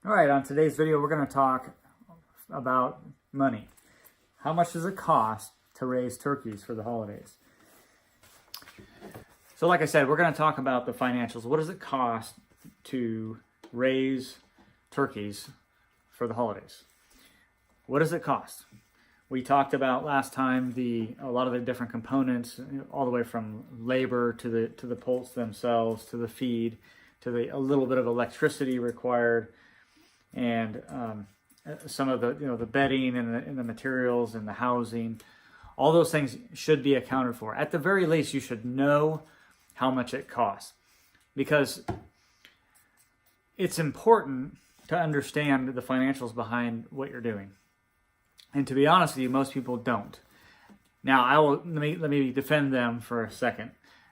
All right, on today's video, we're going to talk about money. How much does it cost to raise turkeys for the holidays? So like I said, we're going to talk about the financials. What does it cost to raise turkeys for the holidays? What does it cost? We talked about last time a lot of the different components, all the way from labor to the poults themselves, to the feed, to a little bit of electricity required, and some of the bedding and the materials and the housing. All those things should be accounted for. At the very least, you should know how much it costs, because it's important to understand the financials behind what you're doing. And to be honest with you, most people don't. Now, let me defend them for a second,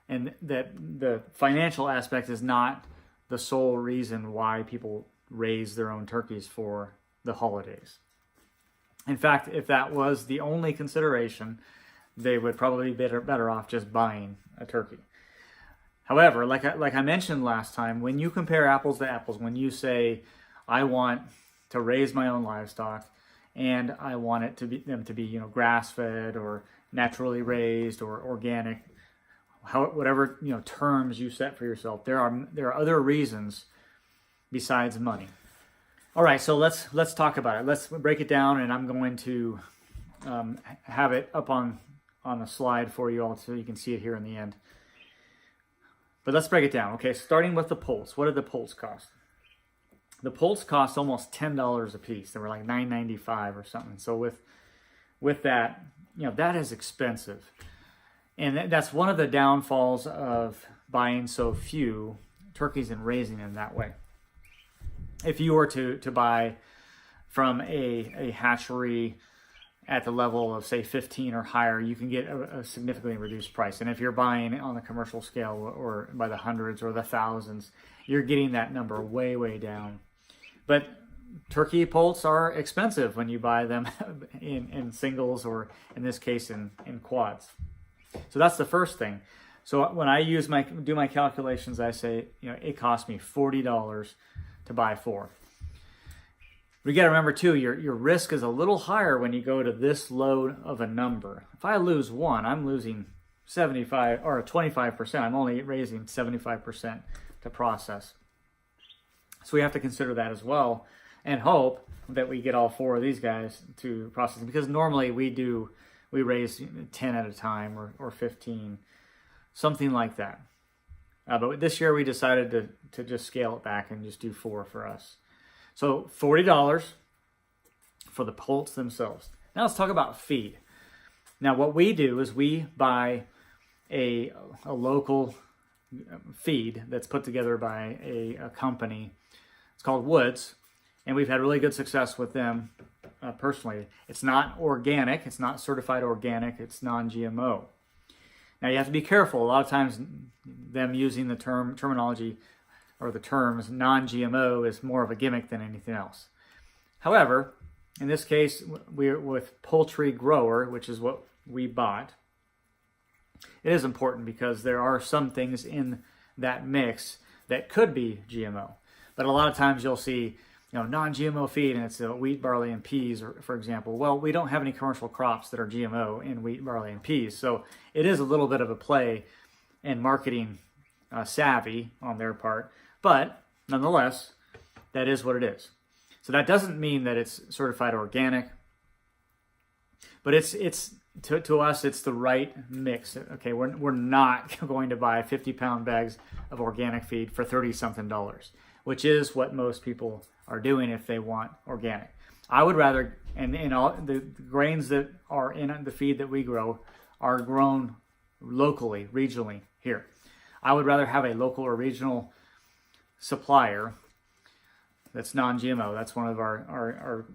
and that the financial aspect is not the sole reason why people raise their own turkeys for the holidays. In fact, if that was the only consideration, they would probably be better off just buying a turkey. However, like I mentioned last time, when you compare apples to apples, when you say, I want to raise my own livestock and I want them to be grass-fed or naturally raised or organic, whatever terms you set for yourself, there are other reasons besides money. All right, so let's talk about it. Let's break it down, and I'm going to have it up on a slide for you all so you can see it here in the end. But let's break it down. Okay, starting with the poults. What did the poults cost? The poults cost almost $10 a piece. They were like $9.95 or something. So with that, that is expensive. And that's one of the downfalls of buying so few turkeys and raising them that way. If you were to buy from a hatchery at the level of, say, 15 or higher, you can get a significantly reduced price. And if you're buying on the commercial scale or by the hundreds or the thousands, you're getting that number way, way down. But turkey poults are expensive when you buy them in singles, or in this case in quads. So that's the first thing. So when I do my calculations, I say, it cost me $40 to buy 4. We got to remember too, your risk is a little higher when you go to this low of a number. If I lose one, I'm losing 75 or 25%. I'm only raising 75% to process. So we have to consider that as well, and hope that we get all 4 of these guys to process, because normally we raise 10 at a time or 15, something like that. But this year we decided to just scale it back and just do 4 for us. So $40 for the poults themselves. Now let's talk about feed. Now what we do is we buy a local feed that's put together by a company. It's called Woods, and we've had really good success with them personally. It's not organic. It's not certified organic. It's non-GMO. Now you have to be careful. A lot of times them using the terminology or the terms non-GMO is more of a gimmick than anything else. However, in this case, we're with Poultry Grower, which is what we bought. It is important because there are some things in that mix that could be GMO. But a lot of times you'll see non-GMO feed, and it's wheat, barley, and peas, for example. Well, we don't have any commercial crops that are GMO in wheat, barley, and peas. So it is a little bit of a play and marketing savvy on their part. But nonetheless, that is what it is. So that doesn't mean that it's certified organic. But it's to us, it's the right mix. Okay, we're not going to buy 50-pound bags of organic feed for $30-something, which is what most people are doing if they want organic. I would rather, and all the grains that are in the feed that we grow are grown locally, regionally here. I would rather have a local or regional supplier that's non-GMO. That's one of our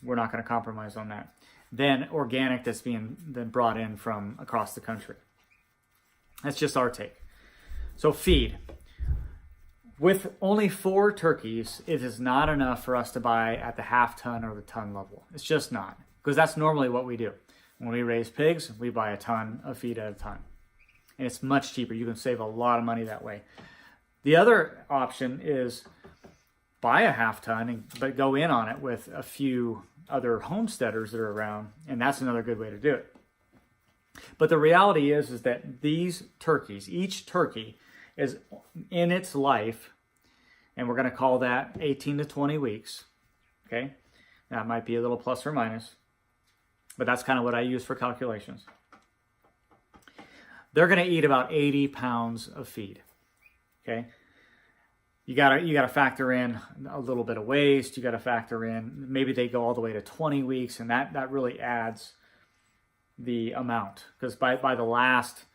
we're not going to compromise on that. Than organic that's being then brought in from across the country. That's just our take. So feed. With only 4 turkeys, it is not enough for us to buy at the half-ton or the ton level. It's just not, because that's normally what we do. When we raise pigs, we buy a ton of feed at a time. And it's much cheaper. You can save a lot of money that way. The other option is buy a half ton, but go in on it with a few other homesteaders that are around, and that's another good way to do it. But the reality is that these turkeys, each turkey is in its life, and we're going to call that 18 to 20 weeks, okay? That might be a little plus or minus, but that's kind of what I use for calculations. They're going to eat about 80 pounds of feed, okay? You gotta factor in a little bit of waste. You got to factor in, maybe they go all the way to 20 weeks, and that really adds the amount, because by the last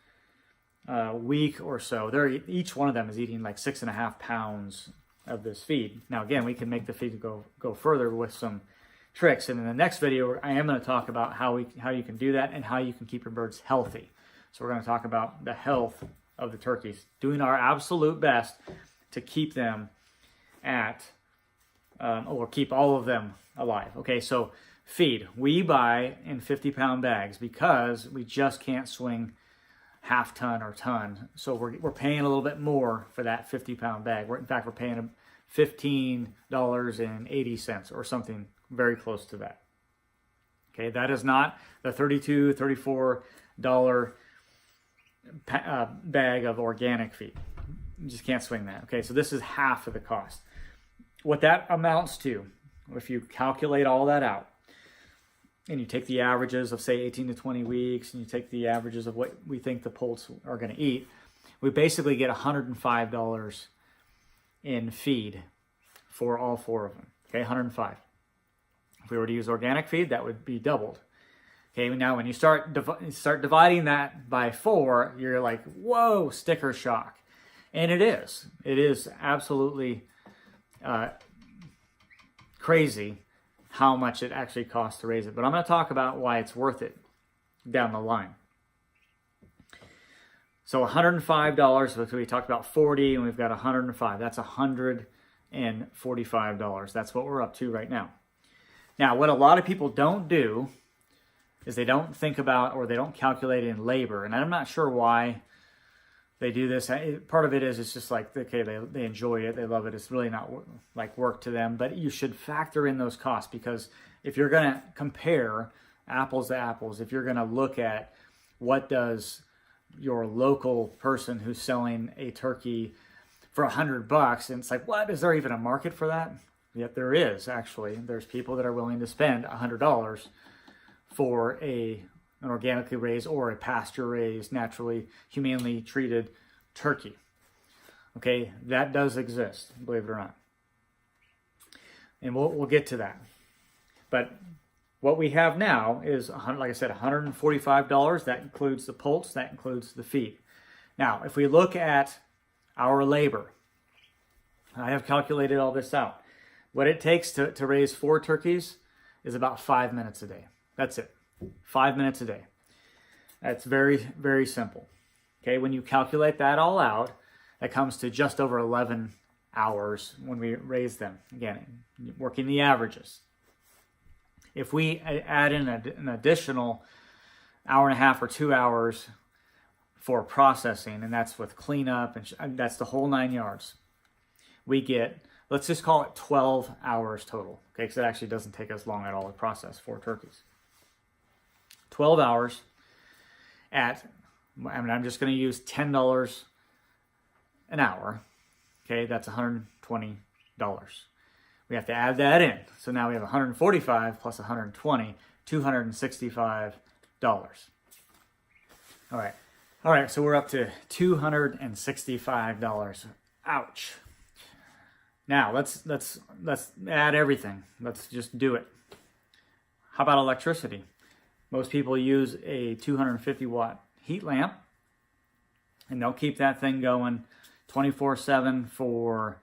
week or so, each one of them is eating like 6.5 pounds of this feed. Now again, we can make the feed go further with some tricks, and in the next video I am going to talk about how you can do that and how you can keep your birds healthy. So we're going to talk about the health of the turkeys, doing our absolute best to keep them at or keep all of them alive. Okay, so feed, we buy in 50-pound bags because we just can't swing half ton or ton. So we're paying a little bit more for that 50-pound bag. In fact, we're paying $15.80 or something very close to that. Okay, that is not the $32, $34 bag of organic feed. You just can't swing that. Okay, so this is half of the cost. What that amounts to, if you calculate all that out, and you take the averages of, say, 18 to 20 weeks, and you take the averages of what we think the poults are going to eat, we basically get $105 in feed for all 4 of them. Okay, $105. If we were to use organic feed, that would be doubled. Okay, now when you start dividing that by 4, you're like, whoa, sticker shock. And it is. It is absolutely crazy how much it actually costs to raise it. But I'm going to talk about why it's worth it down the line. So $105, so we talked about 40, and we've got 105. That's $145. That's what we're up to right now. Now, what a lot of people don't do is they don't think about, or they don't calculate in labor. And I'm not sure why they do this. Part of it is it's just like, okay, they enjoy it, they love it. It's really not like work to them, but you should factor in those costs, because if you're going to compare apples to apples, if you're going to look at what does your local person who's selling a turkey for $100, and it's like, what, is there even a market for that? Yet there is, actually. There's people that are willing to spend $100 for an organically raised or a pasture-raised, naturally, humanely treated turkey. Okay, that does exist, believe it or not. And we'll get to that. But what we have now is, like I said, $145. That includes the poults, that includes the feed. Now, if we look at our labor, I have calculated all this out. What it takes to raise 4 turkeys is about 5 minutes a day. That's it. 5 minutes a day. That's very, very simple. Okay, when you calculate that all out, that comes to just over 11 hours when we raise them. Again, working the averages. If we add in an additional hour and a half or 2 hours for processing, and that's with cleanup, and that's the whole 9 yards, we get, let's just call it 12 hours total. Okay, because it actually doesn't take us long at all to process 4 turkeys. 12 hours at, I'm just going to use $10 an hour. Okay, that's $120. We have to add that in. So now we have 145 plus 120, $265. All right, so we're up to $265. Ouch. Now let's add everything. Let's just do it. How about electricity? Most people use a 250 watt heat lamp, and they'll keep that thing going 24/7 for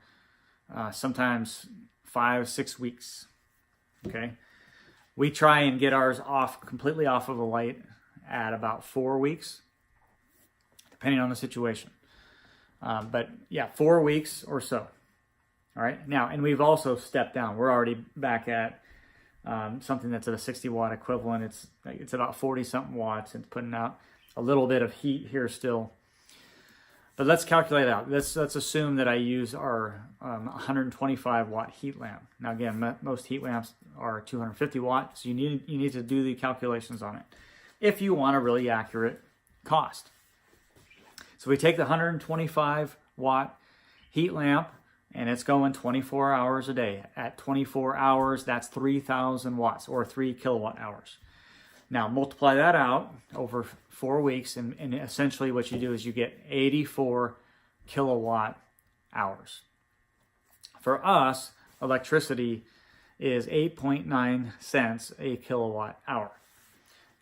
sometimes 5-6 weeks. Okay, we try and get ours completely off of the light at about 4 weeks, depending on the situation. But yeah, 4 weeks or so. All right, now, and we've also stepped down. We're already back at something that's at a 60 watt equivalent. It's about 40 something watts. It's putting out a little bit of heat here still. But let's calculate it out. Let's assume that I use our 125 watt heat lamp. Now again, most heat lamps are 250 watt, so you need to do the calculations on it if you want a really accurate cost. So we take the 125 watt heat lamp, and it's going 24 hours a day. At 24 hours, that's 3,000 watts or 3 kilowatt hours. Now multiply that out over 4 weeks, and essentially what you do is you get 84 kilowatt hours. For us, electricity is 8.9 cents a kilowatt hour.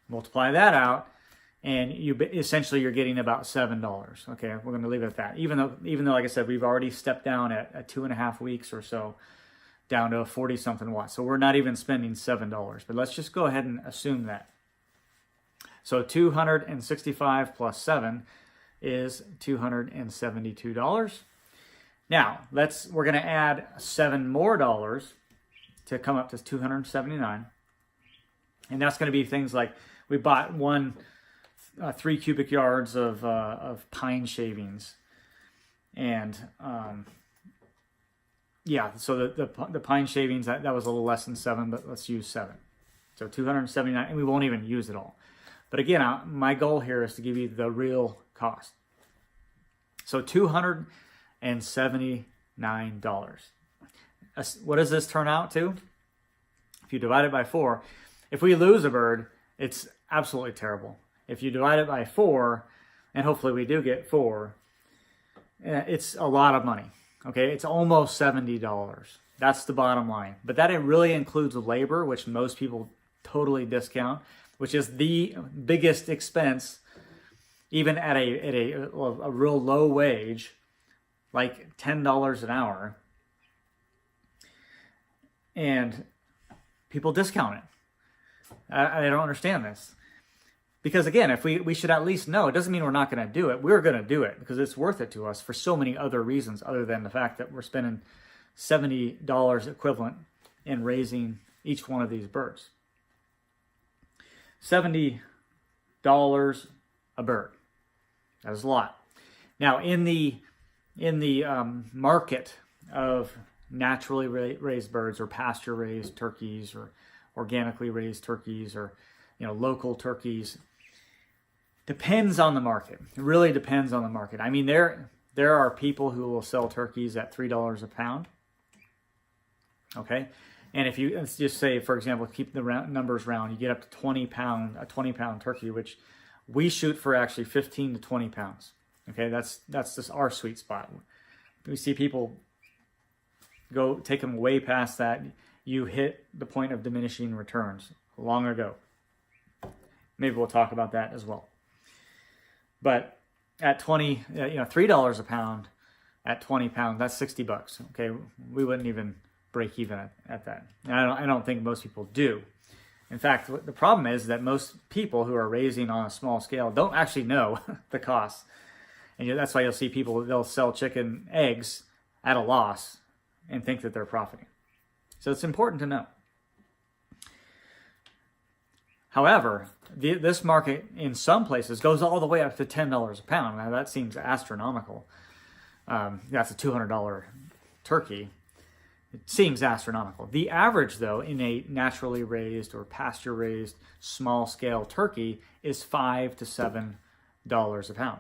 Multiply that out, and essentially you're getting about $7. Okay, we're going to leave it at that. Even though, like I said, we've already stepped down at 2.5 weeks or so, down to 40-something watts. So we're not even spending $7. But let's just go ahead and assume that. So 265 plus 7 is $272. Now we're going to add $7 more to come up to 279, and that's going to be things like we bought 3 cubic yards of pine shavings, and yeah, so the pine shavings that was a little less than 7, but let's use 7. So 279, and we won't even use it all. But again, my goal here is to give you the real cost. So $279. What does this turn out to? If you divide it by 4, if we lose a bird, it's absolutely terrible. If you divide it by 4, and hopefully we do get 4, it's a lot of money. Okay, it's almost $70. That's the bottom line. But that really includes labor, which most people totally discount, which is the biggest expense, even at a real low wage, like $10 an hour. And people discount it. I don't understand this. Because again, if we should at least know, it doesn't mean we're not going to do it. We're going to do it because it's worth it to us for so many other reasons other than the fact that we're spending $70 equivalent in raising each one of these birds. $70 a bird. That is a lot. Now, in the market of naturally raised birds or pasture raised turkeys or organically raised turkeys or local turkeys, depends on the market. It really depends on the market. I mean, there are people who will sell turkeys at $3 a pound. Okay, and if you, let's just say, for example, keep the numbers round, you get up to a 20-pound turkey, which we shoot for actually 15 to 20 pounds. Okay, that's just our sweet spot. We see people take them way past that. You hit the point of diminishing returns long ago. Maybe we'll talk about that as well. But at $3 a pound, at 20 pounds, that's $60. Okay, we wouldn't even break even at that. And I don't think most people do. In fact, the problem is that most people who are raising on a small scale don't actually know the costs. And that's why you'll see people, they'll sell chicken eggs at a loss and think that they're profiting. So it's important to know. However, this market in some places goes all the way up to $10 a pound. Now that seems astronomical. That's a $200 turkey. It seems astronomical. The average, though, in a naturally raised or pasture-raised small-scale turkey is $5 to $7 a pound.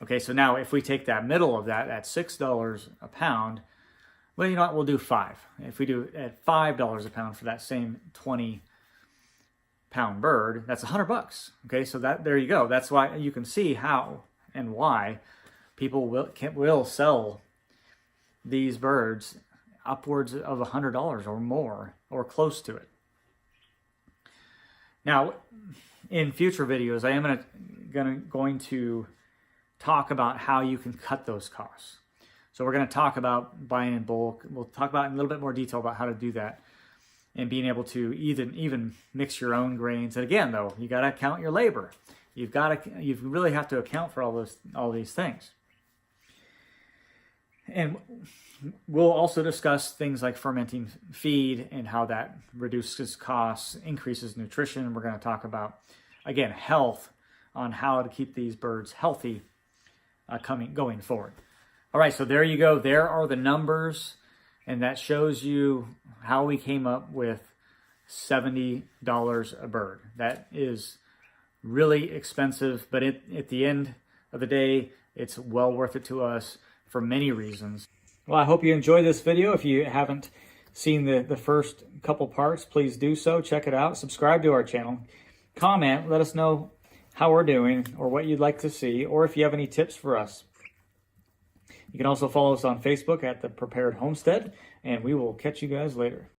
Okay, so now if we take that middle of that at $6 a pound, well, you know what? We'll do 5. If we do at $5 a pound for that same 20-pound bird, that's $100. Okay, so there you go. That's why you can see how and why people will sell these birds upwards of $100 or more, or close to it. Now, in future videos, I am going to talk about how you can cut those costs. So we're going to talk about buying in bulk. We'll talk about in a little bit more detail about how to do that and being able to even mix your own grains. And again, though, you got to count your labor. You really have to account for all these things. And we'll also discuss things like fermenting feed and how that reduces costs, increases nutrition. We're going to talk about, again, health, on how to keep these birds healthy going forward. All right, so there you go. There are the numbers, and that shows you how we came up with $70 a bird. That is really expensive, but at the end of the day, it's well worth it to us for many reasons. Well, I hope you enjoyed this video. If you haven't seen the first couple parts, please do so. Check it out. Subscribe to our channel. Comment. Let us know how we're doing or what you'd like to see, or if you have any tips for us. You can also follow us on Facebook at The Prepared Homestead, and we will catch you guys later.